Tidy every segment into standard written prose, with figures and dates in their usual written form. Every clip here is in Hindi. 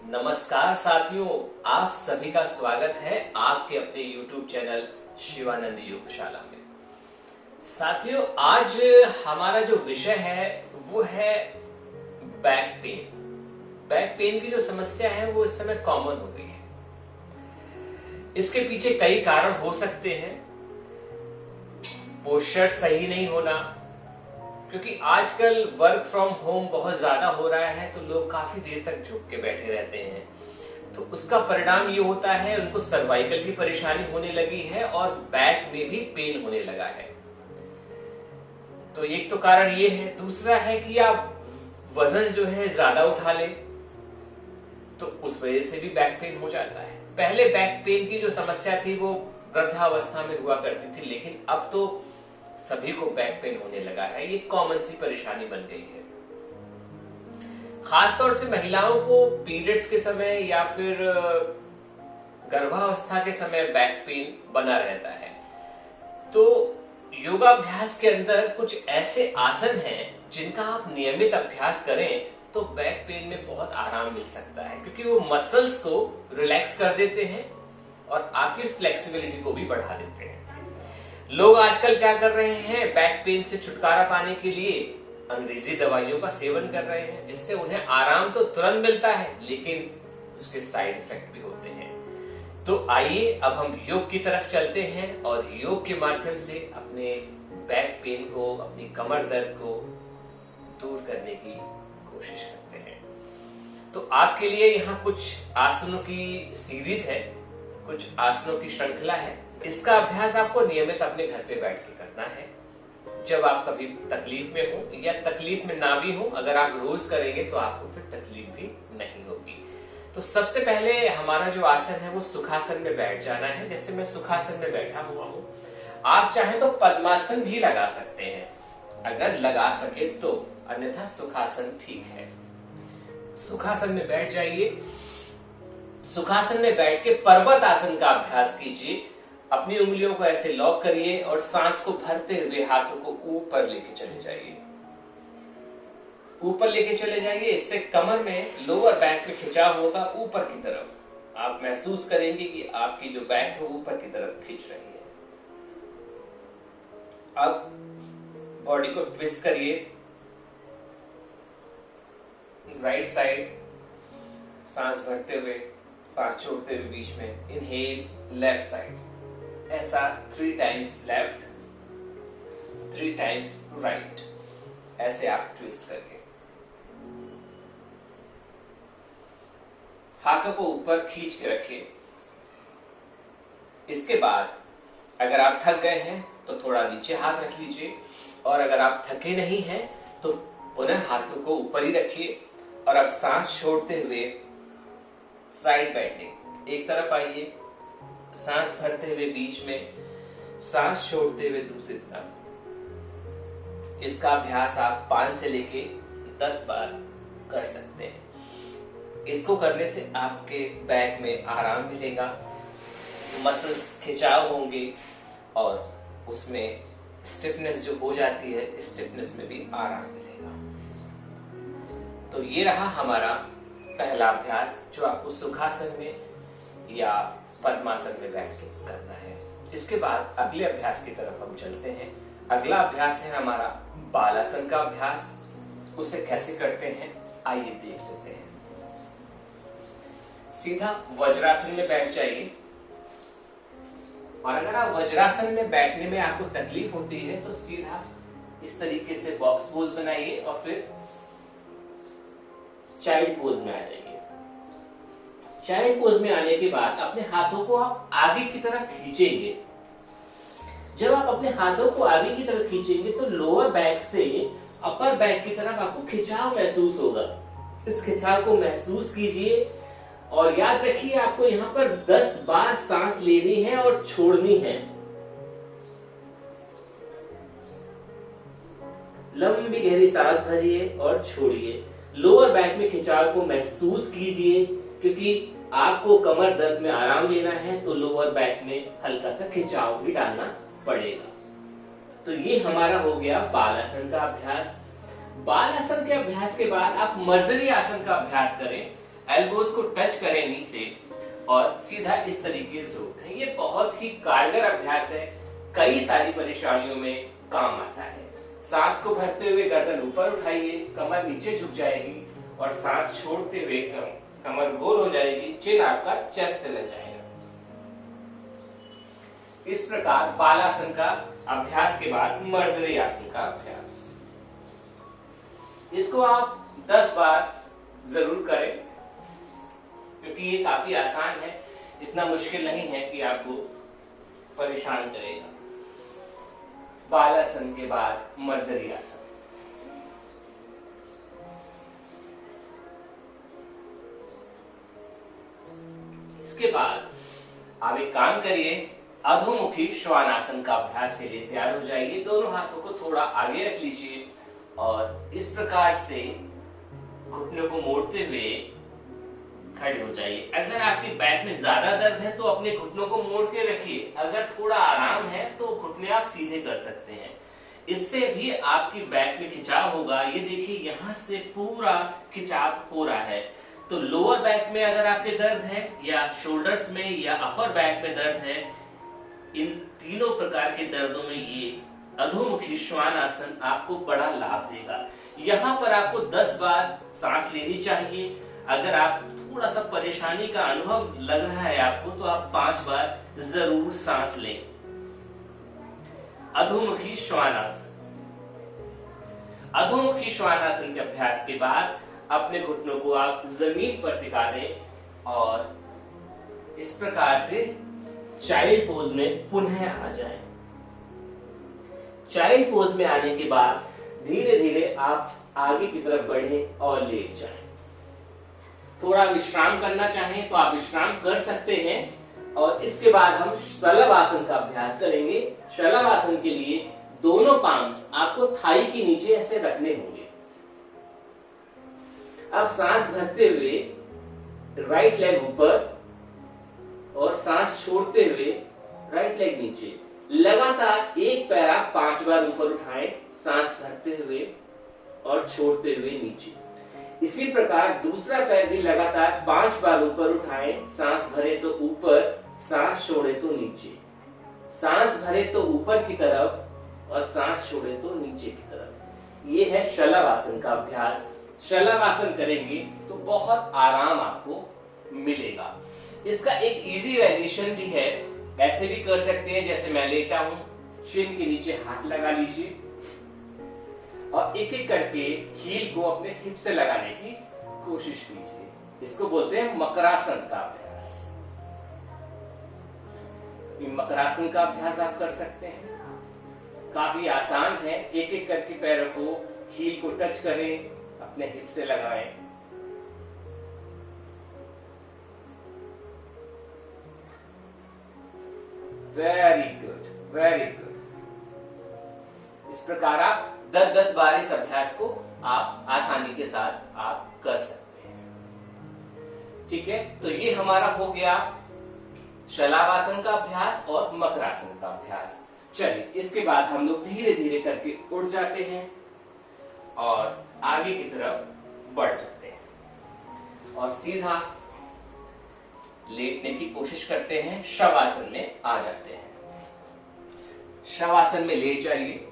नमस्कार साथियों, आप सभी का स्वागत है आपके अपने YouTube चैनल शिवानंद योगशाला में। साथियों, आज हमारा जो विषय है वो है बैक पेन। बैक पेन की जो समस्या है वो इस समय कॉमन हो गई है। इसके पीछे कई कारण हो सकते हैं। पोस्चर सही नहीं होना, क्योंकि आजकल वर्क फ्रॉम होम बहुत ज्यादा हो रहा है तो लोग काफी देर तक झुक के बैठे रहते हैं, तो उसका परिणाम ये होता है उनको सर्वाइकल की परेशानी होने लगी है और बैक में भी पेन होने लगा है। तो एक तो कारण ये है। दूसरा है कि आप वजन जो है ज्यादा उठा ले तो उस वजह से भी बैक पेन हो जाता है। पहले बैक पेन की जो समस्या थी वो वृद्धावस्था में हुआ करती थी, लेकिन अब तो सभी को बैक पेन होने लगा है। ये कॉमन सी परेशानी बन गई है। खासतौर से महिलाओं को पीरियड्स के समय या फिर गर्भावस्था के समय बैक पेन बना रहता है। तो योगाभ्यास के अंदर कुछ ऐसे आसन हैं जिनका आप नियमित अभ्यास करें तो बैक पेन में बहुत आराम मिल सकता है, क्योंकि वो मसल्स को रिलैक्स कर देते हैं और आपकी फ्लेक्सिबिलिटी को भी बढ़ा देते हैं। लोग आजकल क्या कर रहे हैं, बैक पेन से छुटकारा पाने के लिए अंग्रेजी दवाइयों का सेवन कर रहे हैं, जिससे उन्हें आराम तो तुरंत मिलता है लेकिन उसके साइड इफेक्ट भी होते हैं। तो आइए अब हम योग की तरफ चलते हैं और योग के माध्यम से अपने बैक पेन को, अपनी कमर दर्द को दूर करने की कोशिश करते हैं। तो आपके लिए यहाँ कुछ आसनों की सीरीज है, कुछ आसनों की श्रृंखला है। इसका अभ्यास आपको नियमित अपने घर पे बैठ के करना है। जब आप कभी तकलीफ में हो या तकलीफ में ना भी हो, अगर आप रोज करेंगे तो आपको फिर तकलीफ भी नहीं होगी। तो सबसे पहले हमारा जो आसन है वो सुखासन में बैठ जाना है। जैसे मैं सुखासन में बैठा हुआ हूँ, आप चाहें तो पद्मासन भी लगा सकते हैं अगर लगा सके तो, अन्यथा सुखासन ठीक है। सुखासन में बैठ जाइए। सुखासन में बैठ के पर्वत आसन का अभ्यास कीजिए। अपनी उंगलियों को ऐसे लॉक करिए और सांस को भरते हुए हाथों को ऊपर लेके चले जाइए। ऊपर लेके चले जाइए। इससे कमर में, लोअर बैक में खिंचाव होगा ऊपर की तरफ। आप महसूस करेंगे कि आपकी जो बैक है ऊपर की तरफ खिंच रही है। अब बॉडी को ट्विस्ट करिए राइट साइड, सांस भरते हुए, सांस छोड़ते हुए बीच में। इनहेल लेफ्ट साइड, ऐसा 3 टाइम्स लेफ्ट, 3 टाइम्स राइट, ऐसे आप ट्विस्ट करिए। हाथों को ऊपर खींच के रखिए। इसके बाद अगर आप थक गए हैं तो थोड़ा नीचे हाथ रख लीजिए, और अगर आप थके नहीं हैं तो पुनः हाथों को ऊपर ही रखिए और अब सांस छोड़ते हुए साइड बेंडिंग, एक तरफ आइए, सांस भरते हुए बीच में, सांस छोड़ते हुए दूसरी तरफ। इसका अभ्यास आप 5 से लेके 10 बार कर सकते हैं। इसको करने से आपके बैक में आराम मिलेगा, मसल्स खिंचाव होंगे और उसमें स्टिफनेस जो हो जाती है, स्टिफनेस में भी आराम मिलेगा। तो ये रहा हमारा पहला अभ्यास जो आपको सुखासन में या पद्मासन में बैठ के करना है। इसके बाद अगले अभ्यास की तरफ हम चलते हैं। अगला अभ्यास है हमारा बालासन का अभ्यास। उसे कैसे करते हैं आइए देख लेते हैं। सीधा वज्रासन में बैठ जाइए, और अगर आप वज्रासन में बैठने में आपको तकलीफ होती है तो सीधा इस तरीके से बॉक्स पोज बनाइए और फिर चाइल्ड पोज में आ जाइए। चाइल्ड पोज में आने के बाद अपने हाथों को आप आगे की तरफ खींचेंगे। जब आप अपने हाथों को आगे की तरफ खींचेंगे तो लोअर बैक से अपर बैक की तरफ आपको खिंचाव महसूस होगा। इस खिंचाव को महसूस कीजिए और याद रखिए आपको यहाँ पर 10 बार सांस लेनी है और छोड़नी है। लंबी गहरी सांस भरिए और छोड़िए। लोअर बैक में खिंचाव को महसूस कीजिए, क्योंकि आपको कमर दर्द में आराम लेना है तो लोअर बैक में हल्का सा खिंचाव भी डालना पड़ेगा। तो ये हमारा हो गया बालासन का अभ्यास। बालासन के अभ्यास के बाद आप मर्जरी आसन का अभ्यास करें। एल्बोज को टच करें नी से और सीधा इस तरीके से उठें। ये बहुत ही कारगर अभ्यास है, कई सारी परेशानियों में काम आता है। सांस को भरते हुए गर्दन ऊपर उठाइए, कमर नीचे झुक जाएगी और सांस छोड़ते हुए कमर गोल हो जाएगी, चिन आपका चेस्ट से लग जाएगा। इस प्रकार बालासन का अभ्यास के बाद मर्जरी आसन का अभ्यास, इसको आप 10 बार जरूर करें क्योंकि ये काफी आसान है, इतना मुश्किल नहीं है कि आपको परेशान करेगा। बालासन के बाद मर्जरी आसन। इसके बाद आप एक काम करिए, अधोमुखी श्वानासन का अभ्यास के लिए तैयार हो जाइए। दोनों हाथों को थोड़ा आगे रख लीजिए और इस प्रकार से घुटनों को मोड़ते हुए खड़े हो जाइए। अगर आपकी बैक में ज्यादा दर्द है तो अपने घुटनों को मोड़ के रखिए, अगर थोड़ा आराम है तो घुटने आप सीधे कर सकते हैं। इससे भी आपकी बैक में खिंचाव होगा। ये देखिए यहाँ से पूरा खिंचाव हो रहा है। तो लोअर बैक में अगर आपके दर्द है या शोल्डर्स में या अपर बैक में दर्द है, इन तीनों प्रकार के दर्दों में ये अधोमुखी श्वान आसन आपको बड़ा लाभ देगा। यहाँ पर आपको 10 बार सांस लेनी चाहिए। अगर आप थोड़ा सा परेशानी का अनुभव लग रहा है आपको तो आप 5 बार जरूर सांस लें। अधोमुखी श्वानासन। अधोमुखी श्वानासन के अभ्यास के बाद अपने घुटनों को आप जमीन पर टिका दें और इस प्रकार से चाइल्ड पोज में पुनः आ जाएं। चाइल्ड पोज में आने के बाद धीरे धीरे आप आगे की तरफ बढ़ें और लेट जाएं। थोड़ा विश्राम करना चाहें तो आप विश्राम कर सकते हैं और इसके बाद हम शलभ आसन का अभ्यास करेंगे। शलभ आसन के लिए दोनों पाम्स आपको थाई के नीचे ऐसे रखने होंगे। अब सांस भरते हुए राइट लेग ऊपर और सांस छोड़ते हुए राइट लेग नीचे। लगातार एक पैर आप 5 बार ऊपर उठाएं, सांस भरते हुए और छोड़ते हुए नीचे। इसी प्रकार दूसरा पैर भी लगातार 5 बार ऊपर उठाएं, सांस भरे तो ऊपर, सांस छोड़े तो नीचे। सांस भरे तो ऊपर की तरफ और सांस छोड़े तो नीचे की तरफ। ये है शलभ आसन का अभ्यास। शलभ आसन करेंगे तो बहुत आराम आपको मिलेगा। इसका एक इजी वेरिएशन भी है, ऐसे भी कर सकते हैं जैसे मैं लेटा हूं, चिन के नीचे हाथ लगा लीजिए और एक एक करके हील को अपने हिप से लगाने की कोशिश कीजिए। इसको बोलते हैं मकरासन का अभ्यास। मकरासन का अभ्यास आप कर सकते हैं, काफी आसान है। एक एक करके पैरों को हील को टच करें, अपने हिप से लगाएं। Very good, very good. इस प्रकार आप 10-10 बार इस अभ्यास को आप आसानी के साथ आप कर सकते हैं। ठीक है, तो ये हमारा हो गया शलभासन का अभ्यास और मकरासन का अभ्यास। चलिए इसके बाद हम लोग धीरे धीरे करके उड़ जाते हैं और आगे की तरफ बढ़ जाते हैं और सीधा लेटने की कोशिश करते हैं। शवासन में आ जाते हैं। शवासन में लेट जाइए।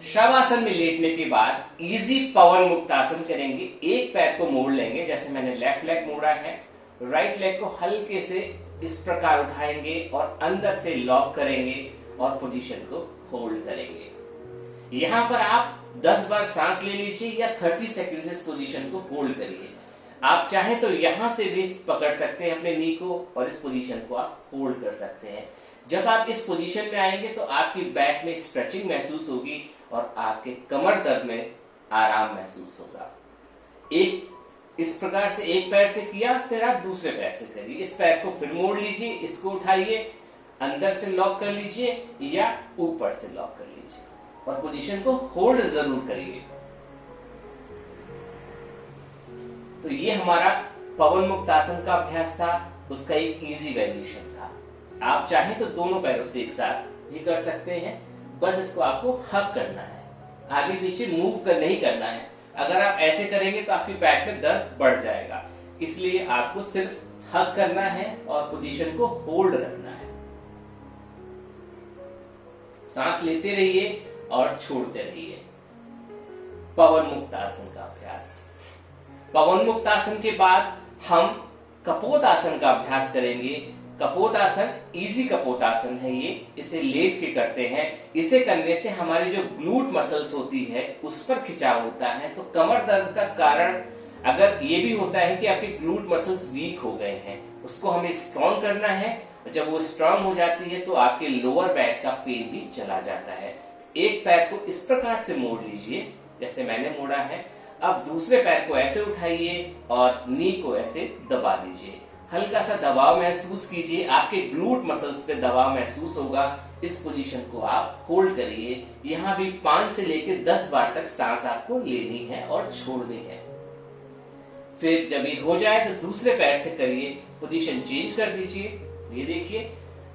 शवासन में लेटने के बाद इजी पवन मुक्त आसन करेंगे। एक पैर को मोड़ लेंगे, जैसे मैंने लेफ्ट लेग मोड़ा है। राइट लेग को हल्के से इस प्रकार उठाएंगे और अंदर से लॉक करेंगे और पोजीशन को होल्ड करेंगे। यहां पर आप 10 बार सांस ले लीजिए या 30 सेकंड इस पोजीशन को होल्ड करिए। आप चाहें तो यहां से भी पकड़ सकते हैं अपने नी को और इस पोजीशन को आप होल्ड कर सकते हैं। जब आप इस पोजीशन में आएंगे तो आपकी बैक में स्ट्रेचिंग महसूस होगी और आपके कमर दर्द में आराम महसूस होगा। एक इस प्रकार से एक पैर से किया, फिर आप दूसरे पैर से करिए। इस पैर को फिर मोड़ लीजिए, इसको उठाइए, अंदर से लॉक कर लीजिए या ऊपर से लॉक कर लीजिए और पोजीशन को होल्ड जरूर करिए। तो ये हमारा पवन मुक्त आसन का अभ्यास था, उसका एक इजी वेरिएशन था। आप चाहें तो दोनों पैरों से एक साथ भी कर सकते हैं, बस इसको आपको हक करना है, आगे पीछे मूव कर नहीं करना है। अगर आप ऐसे करेंगे तो आपकी बैक में दर्द बढ़ जाएगा। इसलिए आपको सिर्फ हग करना है और पोजीशन को होल्ड रखना है। सांस लेते रहिए और छोड़ते रहिए। पवन मुक्त आसन का अभ्यास। पवन मुक्त आसन के बाद हम कपोत आसन का अभ्यास करेंगे। कपोत आसन इजी कपोत आसन है ये, इसे लेट के करते हैं। इसे करने से हमारी जो ग्लूट मसल्स होती है उस पर खिंचाव होता है। तो कमर दर्द का कारण अगर ये भी होता है कि आपके ग्लूट मसल्स वीक हो गए हैं, उसको हमें स्ट्रॉन्ग करना है। जब वो स्ट्रॉन्ग हो जाती है तो आपके लोअर बैक का पेन भी चला जाता है। एक पैर को इस प्रकार से मोड़ लीजिए जैसे मैंने मोड़ा है। अब दूसरे पैर को ऐसे उठाइए और नी को ऐसे दबा दीजिए। हल्का सा दबाव महसूस कीजिए, आपके ग्लूट मसल्स पे दबाव महसूस होगा। इस पोजीशन को आप होल्ड करिए। यहाँ भी 5 से लेकर 10 बार तक सांस आपको लेनी है और छोड़नी है। फिर जब ये हो जाए तो दूसरे पैर से करिए, पोजीशन चेंज कर दीजिए। ये देखिए,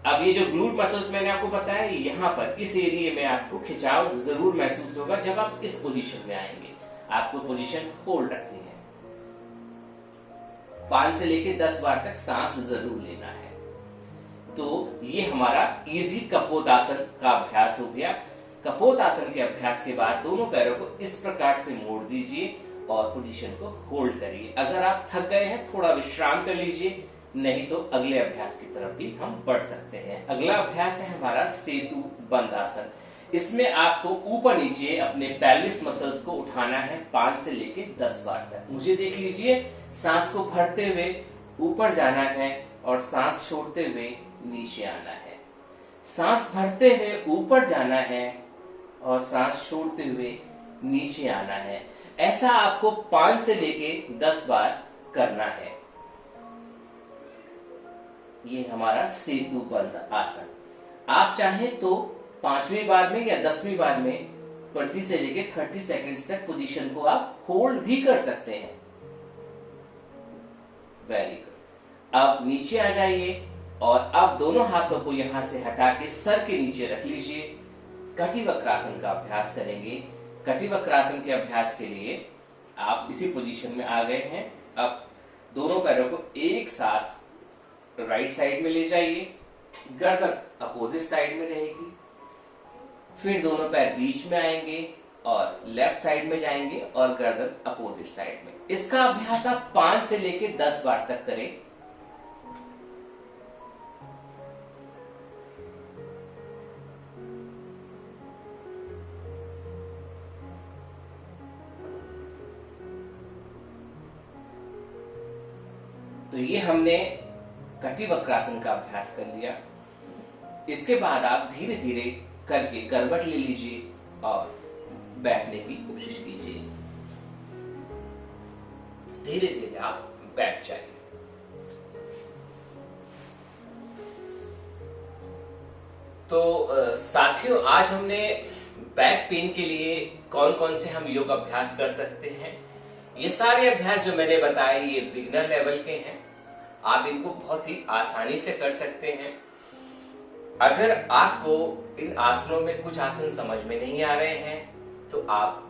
अब ये जो ग्लूट मसल्स मैंने आपको बताया, यहाँ पर इस एरिया में आपको खिंचाव जरूर महसूस होगा। जब आप इस पोजीशन में आएंगे आपको पोजीशन होल्ड रखनी है। 5 से लेकर 10 बार तक सांस जरूर लेना है। तो ये हमारा इजी कपोत आसन का अभ्यास हो गया। कपोत आसन के अभ्यास के बाद दोनों पैरों को इस प्रकार से मोड़ दीजिए और पोजीशन को होल्ड करिए। अगर आप थक गए हैं थोड़ा विश्राम कर लीजिए, नहीं तो अगले अभ्यास की तरफ भी हम बढ़ सकते हैं। अगला अभ्यास है हमारा सेतु बंद आसन। इसमें आपको ऊपर नीचे अपने पेल्विस मसल्स को उठाना है 5 से लेकर 10 बार तक। मुझे देख लीजिए, सांस को भरते हुए ऊपर जाना है और सांस छोड़ते हुए नीचे आना है। सांस भरते हुए ऊपर जाना है और सांस छोड़ते हुए नीचे आना है। ऐसा आपको 5 से लेकर 10 बार करना है। ये हमारा सेतु बंद आसन। आप चाहें तो 5वीं बार में या 10वीं बार में 20 से लेकर 30 सेकंड्स तक पोजीशन को आप होल्ड भी कर सकते हैं। Very good. अब नीचे आ जाइए और अब दोनों हाथों को यहां से हटा के सर के नीचे रख लीजिए। कटिवक्रासन का अभ्यास करेंगे। कटिवक्रासन के अभ्यास के लिए आप इसी पोजीशन में आ गए हैं। अब दोनों पैरों को एक साथ राइट साइड में ले जाइए। गर्दन अपोजिट साइड में रहेगी। फिर दोनों पैर बीच में आएंगे और लेफ्ट साइड में जाएंगे और गर्दन अपोजिट साइड में। इसका अभ्यास आप 5 से लेकर 10 बार तक करें। तो ये हमने कटिवक्रासन का अभ्यास कर लिया। इसके बाद आप धीरे धीरे करके करवट ले लीजिए और बैठने की कोशिश कीजिए। धीरे धीरे आप बैठ जाइए। तो साथियों, आज हमने बैक पेन के लिए कौन कौन से हम योग अभ्यास कर सकते हैं। ये सारे अभ्यास जो मैंने बताए ये बिगिनर लेवल के हैं। आप इनको बहुत ही आसानी से कर सकते हैं। अगर आपको इन आसनों में कुछ आसन समझ में नहीं आ रहे हैं तो आप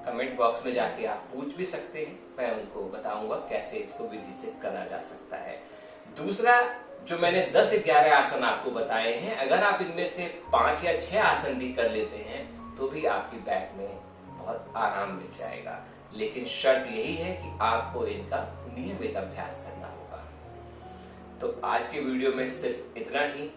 कमेंट बॉक्स में जाके आप पूछ भी सकते हैं। मैं उनको बताऊंगा कैसे इसको विधि से करा जा सकता है। दूसरा, जो मैंने 10-11 आसन आपको बताए हैं, अगर आप इनमें से 5 या 6 आसन भी कर लेते हैं तो भी आपकी बैक में बहुत आराम मिल जाएगा। लेकिन शर्त यही है कि आपको इनका नियमित अभ्यास करना होगा। तो आज के वीडियो में सिर्फ इतना ही।